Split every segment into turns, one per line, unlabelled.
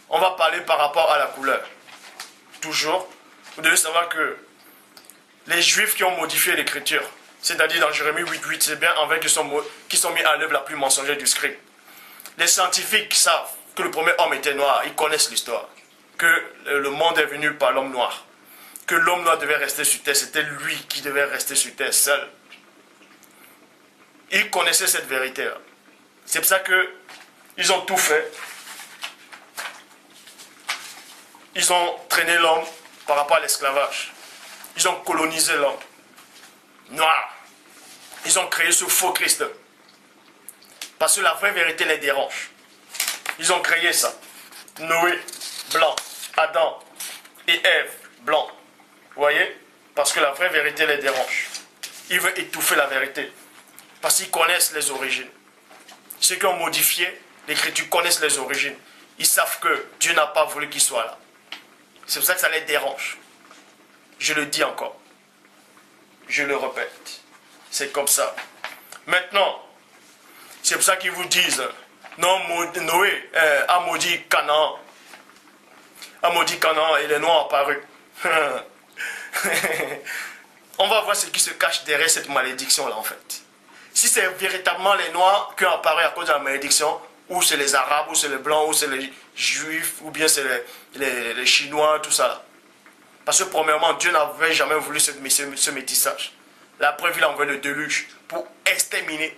on va parler par rapport à la couleur. Toujours, vous devez savoir que les Juifs qui ont modifié l'écriture, c'est-à-dire dans Jérémie 8.8, c'est bien envers qui sont mis à l'œuvre la plus mensongère du script. Les scientifiques savent que le premier homme était noir, ils connaissent l'histoire, que le monde est venu par l'homme noir, que l'homme noir devait rester sur terre, c'était lui qui devait rester sur terre seul. Ils connaissaient cette vérité-là. C'est pour ça qu'ils ont tout fait. Ils ont traîné l'homme par rapport à l'esclavage. Ils ont colonisé l'homme noir. Ils ont créé ce faux Christ. Parce que la vraie vérité les dérange. Ils ont créé ça. Noé, blanc. Adam et Ève, blanc. Vous voyez? Parce que la vraie vérité les dérange. Ils veulent étouffer la vérité. Parce qu'ils connaissent les origines. Ceux qui ont modifié l'écriture connaissent les origines. Ils savent que Dieu n'a pas voulu qu'ils soient là. C'est pour ça que ça les dérange. Je le dis encore. Je le répète. C'est comme ça. Maintenant, c'est pour ça qu'ils vous disent, non, Noé a maudit Canaan. A maudit Canaan et les Noirs ont apparu. On va voir ce qui se cache derrière cette malédiction-là, en fait. Si c'est véritablement les Noirs qui ont apparu à cause de la malédiction, ou c'est les Arabes, ou c'est les Blancs, ou c'est les Juifs, ou bien c'est les Chinois, tout ça. Parce que premièrement, Dieu n'avait jamais voulu ce métissage. La preuve, il a envoyé le déluge pour exterminer.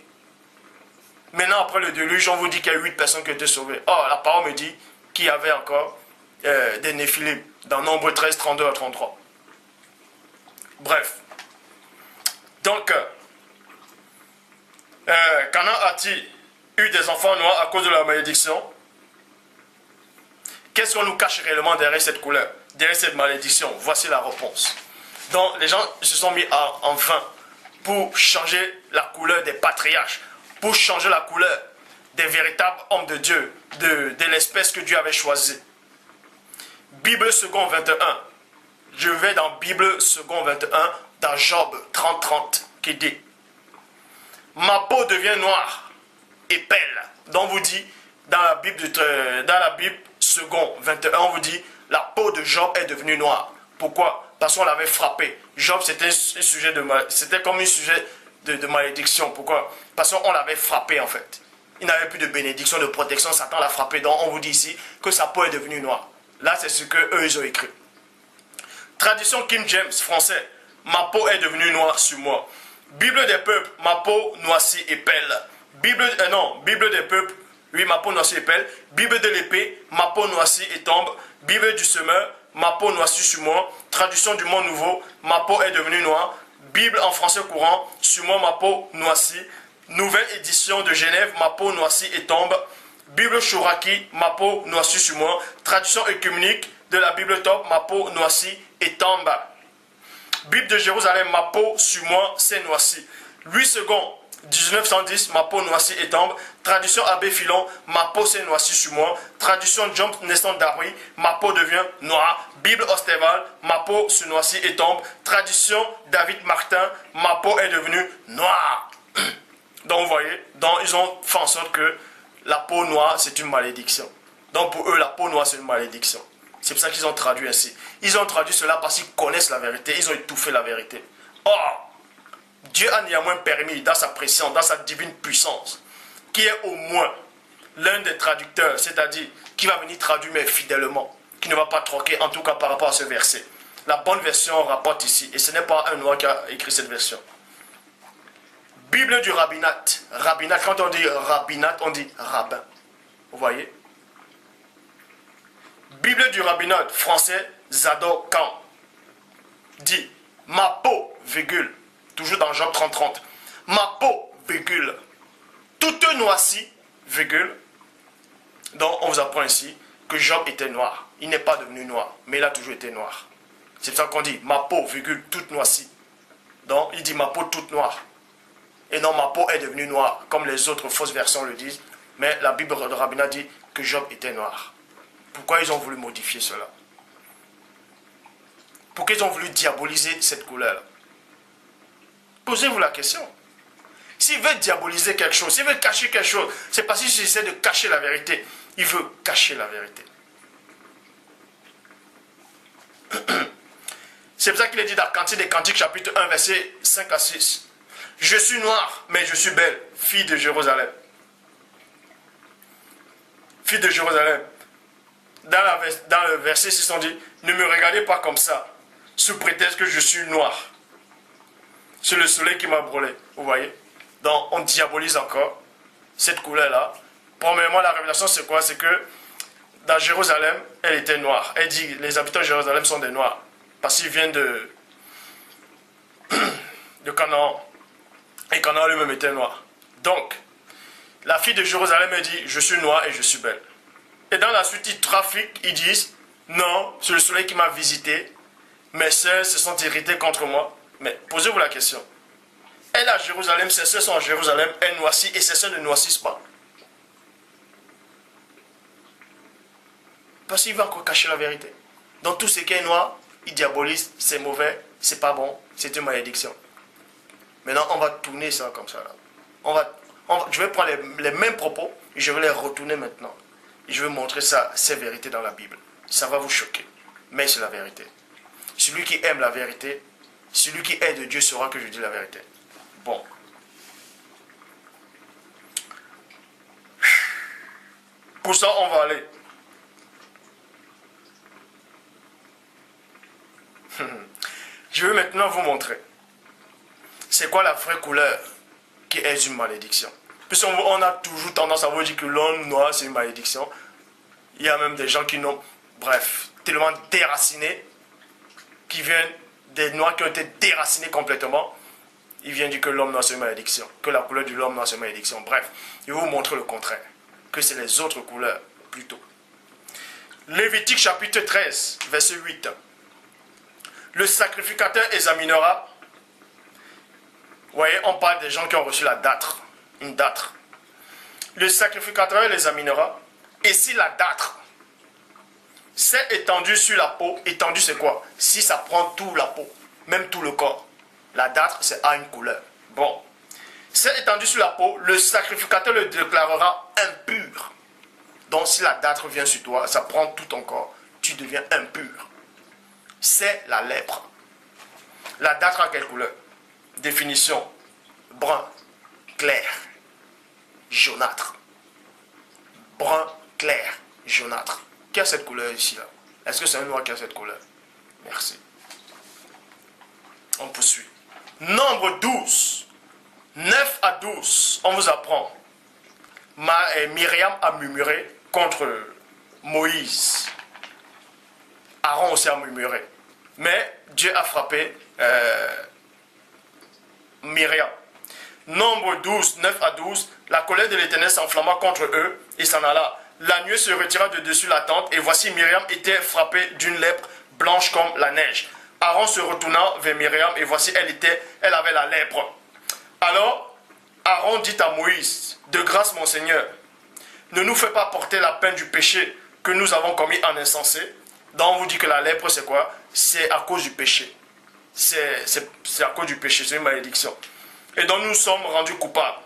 Maintenant, après le déluge, on vous dit qu'il y a 8 personnes qui ont été sauvées. Or, la parole me dit qu'il y avait encore des Néphilim, dans Nombre 13, 32 à 33. Bref. Donc, Canaan a-t-il eu des enfants noirs à cause de la malédiction? Qu'est-ce qu'on nous cache réellement derrière cette couleur, derrière cette malédiction? Voici la réponse. Donc, les gens se sont mis en vain pour changer la couleur des patriarches, pour changer la couleur des véritables hommes de Dieu, de l'espèce que Dieu avait choisie. Bible second 21. Je vais dans Bible second 21, dans Job 30-30, qui dit: ma peau devient noire et pâle. Donc, on vous dit, dans la Bible second 21, on vous dit, la peau de Job est devenue noire. Pourquoi? Parce qu'on l'avait frappé. Job, c'était comme un sujet de malédiction. Pourquoi? Parce qu'on l'avait frappé, en fait. Il n'avait plus de bénédiction, de protection. Satan l'a frappé. Donc, on vous dit ici que sa peau est devenue noire. Là, c'est ce qu'eux, ils ont écrit. Traduction King James, français. Ma peau est devenue noire sur moi. Bible des peuples, ma peau noircie et pâle. Bible des peuples, oui, ma peau noircie et pâle. Bible de l'épée, ma peau noircie et tombe. Bible du semeur, ma peau noircie sur moi. Traduction du Monde Nouveau, ma peau est devenue noire. Bible en français courant, sur moi ma peau noircie. Nouvelle édition de Genève, ma peau noircie et tombe. Bible Chouraki, ma peau noircie sur moi. Traduction œcuménique de la Bible Top, ma peau noircie et tombe. Bible de Jérusalem, ma peau sur moi s'est noircie. 8 secondes, 1910, ma peau noircie et tombe. Traduction Abbé Philon, ma peau s'est noircie sur moi. Traduction John Neston Darby, ma peau devient noire. Bible Osterval, ma peau se noircit et tombe. Traduction David Martin, ma peau est devenue noire. Donc vous voyez, ils ont fait en sorte que la peau noire c'est une malédiction. Donc pour eux, la peau noire c'est une malédiction. C'est pour ça qu'ils ont traduit ainsi. Ils ont traduit cela parce qu'ils connaissent la vérité. Ils ont étouffé la vérité. Or, Dieu a néanmoins permis, dans sa présence, dans sa divine puissance, qui est au moins l'un des traducteurs, c'est-à-dire qui va venir traduire mais fidèlement, qui ne va pas troquer, en tout cas par rapport à ce verset. La bonne version rapporte ici, et ce n'est pas un noir qui a écrit cette version. Bible du rabbinat. Rabbinat, quand on dit rabbinat, on dit rabbin. Vous voyez? Bible du rabbinat français, Zadok Khan, dit: ma peau, virgule, toujours dans Job 30-30, ma peau, virgule, toute noircie, virgule. Donc on vous apprend ici que Job était noir. Il n'est pas devenu noir, mais il a toujours été noir. C'est pour ça qu'on dit ma peau, virgule, toute noircie. Donc il dit ma peau toute noire. Et non, ma peau est devenue noire, comme les autres fausses versions le disent. Mais la Bible de rabbinat dit que Job était noir. Pourquoi ils ont voulu modifier cela? Pourquoi ils ont voulu diaboliser cette couleur? Posez-vous la question. S'il veut diaboliser quelque chose, s'il veut cacher quelque chose, c'est parce qu'il essaie de cacher la vérité. Il veut cacher la vérité. C'est pour ça qu'il est dit dans Cantique des Cantiques, chapitre 1, verset 5 à 6. Je suis noire, mais je suis belle, fille de Jérusalem. Fille de Jérusalem. Dans le verset 6, on dit, ne me regardez pas comme ça, sous prétexte que je suis noir. C'est le soleil qui m'a brûlé, vous voyez. Donc on diabolise encore cette couleur-là. Premièrement, la révélation c'est quoi? C'est que dans Jérusalem, elle était noire. Elle dit, les habitants de Jérusalem sont des noirs, parce qu'ils viennent de Canaan. Et Canaan lui-même était noir. Donc, la fille de Jérusalem, elle dit, je suis noire et je suis belle. Et dans la suite, ils trafiquent, ils disent, non, c'est le soleil qui m'a visité, mes sœurs se sont irritées contre moi. Mais posez-vous la question. Elle à Jérusalem, ses sœurs sont à Jérusalem, elle noircit et ses sœurs ne noircissent pas. Parce qu'il va encore cacher la vérité. Donc tout ce qui est noir, il diabolise, c'est mauvais, c'est pas bon, c'est une malédiction. Maintenant, on va tourner ça comme ça. Là. Je vais prendre les mêmes propos et je vais les retourner maintenant. Et je vais montrer ça, ces vérités dans la Bible. Ça va vous choquer, mais c'est la vérité. Celui qui aime la vérité, celui qui est de Dieu saura que je dis la vérité. Bon. Pour ça, on va aller. Je vais maintenant vous montrer. C'est quoi la vraie couleur qui est une malédiction? Puisqu'on a toujours tendance à vous dire que l'homme noir c'est une malédiction. Il y a même des gens qui n'ont, bref, tellement déracinés, qui viennent, des noirs qui ont été déracinés complètement. Ils viennent dire que l'homme noir c'est une malédiction, que la couleur de l'homme noir c'est une malédiction. Bref, je vais vous montrer le contraire, que c'est les autres couleurs plutôt. Lévitique chapitre 13, verset 8. Le sacrificateur examinera. Vous voyez, on parle des gens qui ont reçu la dâtre, une dâtre. Le sacrificateur l'examinera, et si la dâtre s'est étendue sur la peau, étendue c'est quoi? Si ça prend tout la peau, même tout le corps, la dâtre c'est à une couleur. Bon, c'est étendu sur la peau, le sacrificateur le déclarera impur. Donc si la dâtre vient sur toi, ça prend tout ton corps, tu deviens impur. C'est la lèpre. La dâtre a quelle couleur? Définition, brun, clair, jaunâtre. Brun, clair, jaunâtre. Qui a cette couleur ici là? Est-ce que c'est un noir qui a cette couleur? Merci. On poursuit. Nombre 12, 9 à 12, on vous apprend. Myriam a murmuré contre Moïse. Aaron aussi a murmuré. Mais Dieu a frappé Myriam. Nombre 12, 9 à 12, la colère de l'Éternel s'enflamma contre eux, et s'en alla. La nuée se retira de dessus la tente, et voici Myriam était frappée d'une lèpre blanche comme la neige. Aaron se retourna vers Myriam, et voici elle avait la lèpre. Alors Aaron dit à Moïse, de grâce mon Seigneur, ne nous fais pas porter la peine du péché que nous avons commis en insensé. Donc on vous dit que la lèpre c'est quoi? C'est à cause du péché. C'est à cause du péché, c'est une malédiction. Et donc nous sommes rendus coupables.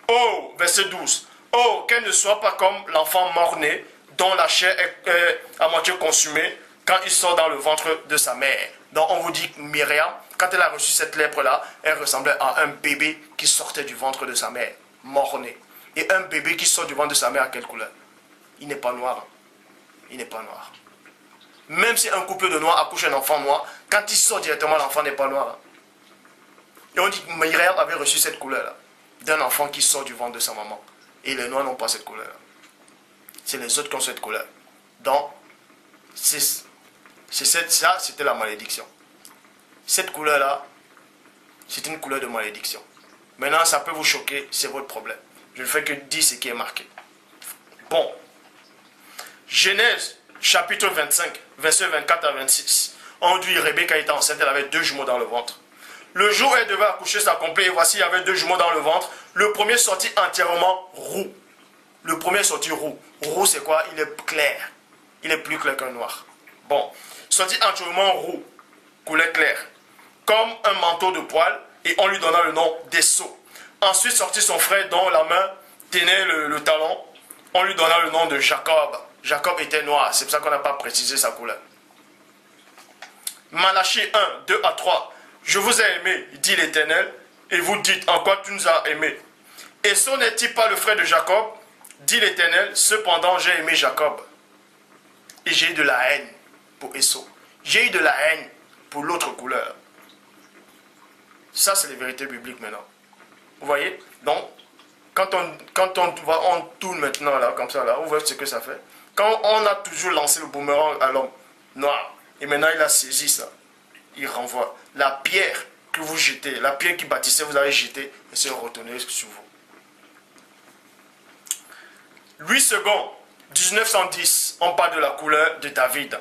Oh, verset 12. Oh, qu'elle ne soit pas comme l'enfant mort-né, dont la chair est à moitié consumée quand il sort dans le ventre de sa mère. Donc on vous dit que Myriam, quand elle a reçu cette lèpre-là, elle ressemblait à un bébé qui sortait du ventre de sa mère, mort-né. Et un bébé qui sort du ventre de sa mère à quelle couleur? Il n'est pas noir. Il n'est pas noir. Même si un couple de noirs accouche un enfant noir, quand il sort directement, l'enfant n'est pas noir. Et on dit que Myriam avait reçu cette couleur-là, d'un enfant qui sort du ventre de sa maman. Et les noirs n'ont pas cette couleur-là. C'est les autres qui ont cette couleur. Donc, ça, c'était la malédiction. Cette couleur-là, c'est une couleur de malédiction. Maintenant, ça peut vous choquer, c'est votre problème. Je ne fais que dire ce qui est marqué. Bon. Genèse, chapitre 25, versets 24 à 26. On dit Rebecca était enceinte, elle avait 2 jumeaux dans le ventre. Le jour où elle devait accoucher s'accomplit, et voici, il y avait 2 jumeaux dans le ventre. Le premier sortit entièrement roux. Le premier sortit roux. Roux, c'est quoi? Il est clair. Il est plus clair qu'un noir. Bon. Sortit entièrement roux, couleur claire, comme un manteau de poil, et on lui donna le nom d'Esso. Ensuite sortit son frère dont la main tenait le talon. On lui donna le nom de Jacob. Jacob était noir, c'est pour ça qu'on n'a pas précisé sa couleur. Malachie 1, 2 à 3. Je vous ai aimé, dit l'Éternel, et vous dites, en quoi tu nous as aimés? Esau n'est-il pas le frère de Jacob? Dit l'Éternel, cependant j'ai aimé Jacob. Et j'ai eu de la haine pour Esau. J'ai eu de la haine pour l'autre couleur. Ça, c'est les vérités bibliques maintenant. Vous voyez? Donc, quand on tourne maintenant, là, comme ça, là, vous voyez ce que ça fait. Quand on a toujours lancé le boomerang à l'homme noir, et maintenant il a saisi ça, il renvoie. La pierre que vous jetez, la pierre qui bâtissait, vous avez jeté, et c'est retourné sur vous. Louis II, 1910, on parle de la couleur de David.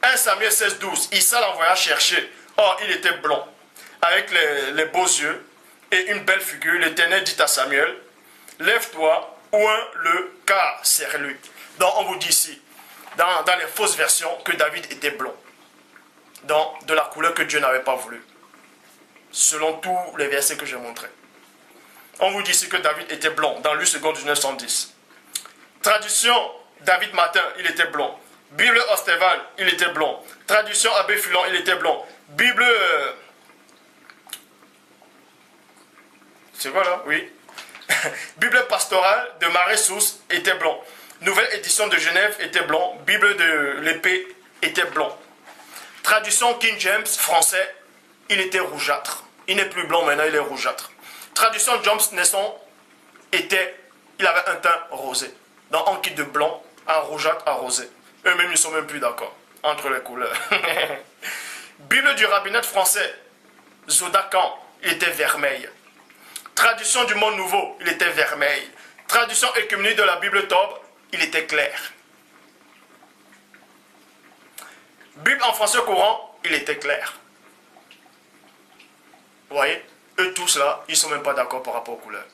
1 Samuel 16, 12, Issa l'envoya chercher. Or, il était blond, avec les beaux yeux et une belle figure. L'Éternel dit à Samuel, lève-toi, oint le car serre-lui. Donc, on vous dit ici, dans les fausses versions, que David était blond. Donc, de la couleur que Dieu n'avait pas voulu. Selon tous les versets que j'ai montrés. On vous dit ici que David était blond, dans Louis II 1910. Tradition, David Martin, il était blond. Bible Osteval, il était blond. Traduction Abbé Filon, il était blond. Bible... c'est quoi là? Oui. Bible pastorale de Marais-Sousse était blond. Nouvelle édition de Genève était blond. Bible de l'épée était blond. Traduction King James français, il était rougeâtre. Il n'est plus blond maintenant, il est rougeâtre. Traduction James Nesson il avait un teint rosé. Donc on quitte de blond à rougeâtre à rosé. Eux-mêmes ne sont même plus d'accord entre les couleurs. Bible du rabbinat français, Zodakan, il était vermeil. Traduction du Monde Nouveau, il était vermeil. Traduction œcuménique de la Bible Tob, il était clair. Bible en français courant, il était clair. Vous voyez, eux tous là, ils ne sont même pas d'accord par rapport aux couleurs.